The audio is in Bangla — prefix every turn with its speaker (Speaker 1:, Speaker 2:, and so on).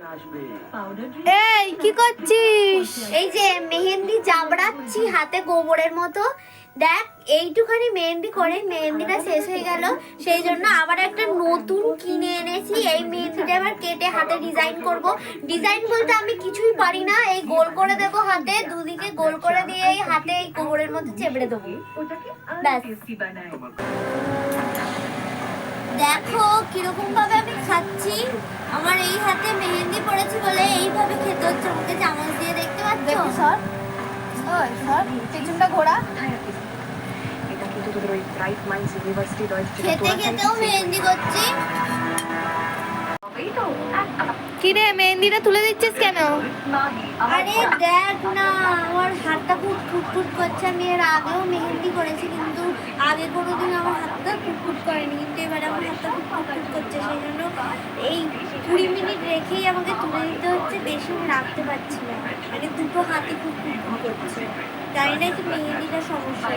Speaker 1: এই কি করছিস?
Speaker 2: এই যে মেহেন্দি চাবড়াচ্ছি হাতে গোবরের মতো। দেখ এইটুখানি মেহেন্দি করে মেহেন্দিটা শেষ হয়ে গেল, সেই জন্য আবার একটা নতুন কিনে এনেছি। এই মেহেন্দিটা এবার কেটে হাতে ডিজাইন করব। ডিজাইন বলতে আমি কিছুই পারি না, এই গোল করে দেব হাতে, দুদিকে গোল করে দিয়ে এই হাতে এই গোবরের মধ্যে চেপড়ে দেবো। ব্যাস। দেখো কিরকম ভাবে আমি খাচ্ছি, আমার এই হাতে মেহেন্দি পড়েছি বলে এইভাবে খেতে হচ্ছে আমাকে চামচ দিয়ে। দেখতে পাচ্ছ?
Speaker 1: সর ওই সর, পেছনটা ঘোরা।
Speaker 2: খেতে খেতেও মেহেন্দি করছি।
Speaker 1: কি রে, মেহেন্দিটা তুলে দিচ্ছিস কেন?
Speaker 2: আরে দেখ না, আমার হাতটা খুব ফুটফুট করছে। আমি এর আগেও মেহেন্দি করেছি, কিন্তু আগে কোনোদিন আমার হাতটা ফুটফুট করেনি, কিন্তু এবার আমার হাতটা খুব ফুটফুট করছে। সেই জন্য এই 20 মিনিট রেখেই আমাকে তুলে দিতে হচ্ছে, বেশি আমি রাখতে পারছি না। মানে দুটো হাতে খুব ফুটফুট করছে, জানি না কি মেহেন্দিটা সমস্যা।